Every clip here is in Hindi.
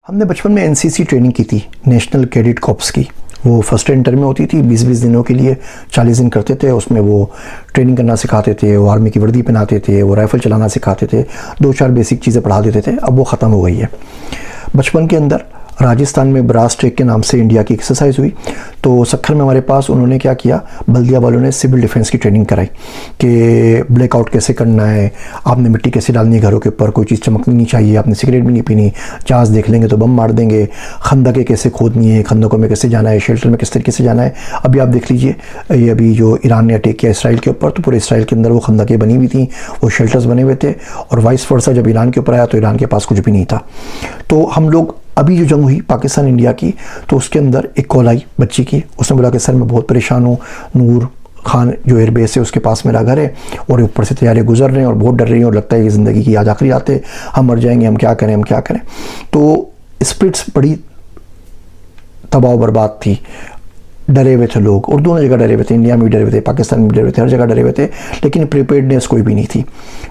हमने बचपन में एनसीसी ट्रेनिंग की थी, नेशनल कैडेट कॉर्प्स की। वो फर्स्ट इंटर में होती थी, 20-20 दिनों के लिए 40 दिन करते थे। उसमें वो ट्रेनिंग करना सिखाते थे, वो आर्मी की वर्दी पहनाते थे, वो राइफ़ल चलाना सिखाते थे, 2-4 बेसिक चीज़ें पढ़ा देते थे। अब वो ख़त्म हो गई है। बचपन के अंदर राजस्थान में ब्रास ट्रेक के नाम से इंडिया की एक्सरसाइज हुई, तो सखर में हमारे पास उन्होंने क्या किया, बल्दिया वालों ने सिविल डिफेंस की ट्रेनिंग कराई कि ब्लैकआउट कैसे करना है, आपने मिट्टी कैसे डालनी है घरों के ऊपर, कोई चीज़ चमकनी नहीं चाहिए, आपने सिगरेट भी नहीं पीनी, जहाज देख लेंगे तो बम मार देंगे, खंदकें कैसे खोदनी है, खंदकों में कैसे जाना है, शेल्टर में किस तरीके से जाना है। अभी आप देख लीजिए, ये अभी जो ईरान ने अटैक किया इसराइल के ऊपर, तो पूरे इसराइल के अंदर वो खंदकें बनी हुई थी, वो शेल्टर्स बने हुए थे। और वाइस वर्सा जब ईरान के ऊपर आया तो ईरान के पास कुछ भी नहीं था। तो हम लोग अभी जो जंग हुई पाकिस्तान इंडिया की, तो उसके अंदर एक कॉल आई बच्ची की, उसने बोला कि सर मैं बहुत परेशान हूँ, नूर खान जो एयरबेस है उसके पास मेरा घर है और ऊपर से तैयारियां गुजर रहे हैं और बहुत डर रही हैं और लगता है कि ज़िंदगी की आज आखिरी रात है, हम मर जाएंगे, हम क्या करें, हम क्या करें। तो स्पिरिट्स बड़ी तबाह बर्बाद थी, डरे हुए थे लोग, और दोनों जगह डरे हुए थे, इंडिया में भी डरे हुए थे, पाकिस्तान में भी डरे हुए थे, हर जगह डरे हुए थे, लेकिन प्रिपेयर्डनेस कोई भी नहीं थी।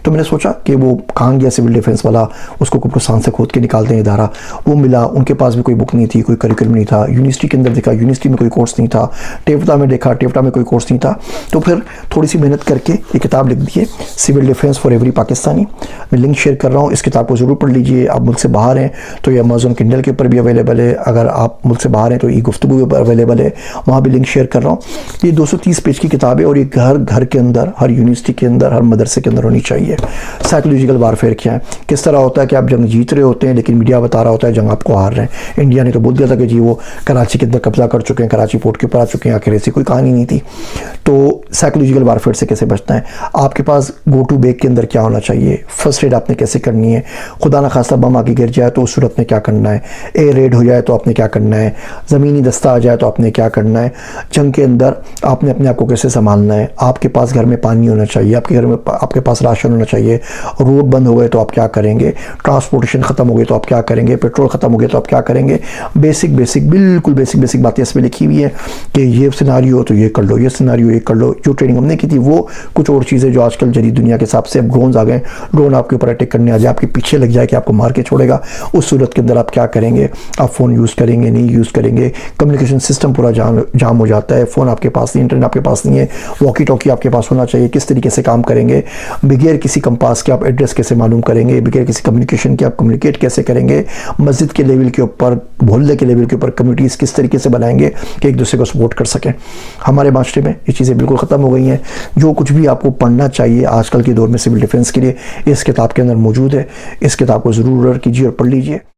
तो मैंने सोचा कि वो कहाँ गया सिविल डिफेंस वाला, उसको कुप्रोस्तान से खोद के निकालते हैं इदारा। वो मिला, उनके पास भी कोई बुक नहीं थी, कोई करिकुलम नहीं था। यूनिवर्सिटी के अंदर देखा, यूनिवर्सिटी में कोई कोर्स नहीं था। टेवटा में देखा, टेवटा में कोई कोर्स नहीं था। तो फिर थोड़ी सी मेहनत करके ये किताब लिख दी है, civil defence for every Pakistani. मैं लिंक शेयर कर रहा हूँ, इस किताब को ज़रूर पढ़ लीजिए। आप मुल्क से बाहर हैं तो ये अमेज़न किंडल के ऊपर भी अवेलेबल है, अगर आप मुल्क से बाहर हैं तो ई गुफ्तगू के ऊपर अवेलेबल है, वहाँ भी लिंक शेयर कर रहा हूँ। ये 230 पेज की किताब है और ये घर घर के अंदर, हर यूनिवर्सिटी के अंदर, हर मदरसे के अंदर होनी चाहिए। साइकोलॉजिकल वारफेयर क्या है, किस तरह होता है कि आप जंग जीत रहे होते हैं लेकिन मीडिया बता रहा होता है जंग आपको हार रहे हैं। इंडिया ने तो बोल दिया था कि जी वो कराची के अंदर कब्जा कर चुके हैं, कराची पोर्ट के ऊपर आ चुके हैं, आखिर ऐसी कोई कहानी नहीं थी। तो साइकोलॉजिकल वारफेयर से कैसे बचना है, आपके पास गो टू बैग के अंदर क्या होना चाहिए, फर्स्ट एड आपने कैसे करनी है, खुदा ना खास्ता बम आके गिर जाए तो उस सूरत में क्या करना है, एयर रेड हो जाए तो आपने क्या करना है, ज़मीनी दस्ता आ जाए तो आपने क्या करना है, जंग के अंदर आपने अपने आप को कैसे संभालना है, आपके पास घर में पानी होना चाहिए, आपके घर में आपके पास राशन होना चाहिए, रोड बंद हो गए तो आप क्या करेंगे, ट्रांसपोर्टेशन ख़त्म हो गई तो आप क्या करेंगे, पेट्रोल ख़त्म हो गया तो आप क्या करेंगे। बिल्कुल बेसिक बातें इसमें लिखी हुई है कि ये सिनारियो हो तो ये कर लो, ये सिनारियो ये कर लो। जो ट्रेनिंग हमने की थी वो कुछ और चीज़ें जो आजकल जदीद दुनिया के हिसाब से अब ड्रोन्स आ गए, ड्रोन आपके ऊपर अटैक करने आ जाए, आपके पीछे लग जाए कि आपको मार के छोड़ेगा, उस सूरत के अंदर आप क्या करेंगे, आप फ़ोन यूज़ करेंगे नहीं यूज़ करेंगे, कम्युनिकेशन सिस्टम पूरा जाम हो जाता है, फ़ोन आपके पास नहीं, इंटरनेट आपके पास नहीं है, वॉकी टॉकी आपके पास होना चाहिए, किस तरीके से काम करेंगे, बगैर किसी कंपास के आप एड्रेस कैसे मालूम करेंगे, बगैर किसी कम्युनिकेशन के आप कम्युनिकेट कैसे करेंगे, मस्जिद के लेवल के ऊपर, मोहल्ले के लेवल के ऊपर कम्युनिटीज़ किस तरीके से बनाएंगे कि एक दूसरे को सपोर्ट कर सकें। हमारे माशरे में ये चीज़ें बिल्कुल ख़त्म हो गई हैं। जो कुछ भी आपको पढ़ना चाहिए आजकल के दौर में सिविल डिफेंस के लिए, इस किताब के अंदर मौजूद है। इस किताब को ज़रूर ऑर्डर कीजिए और पढ़ लीजिए।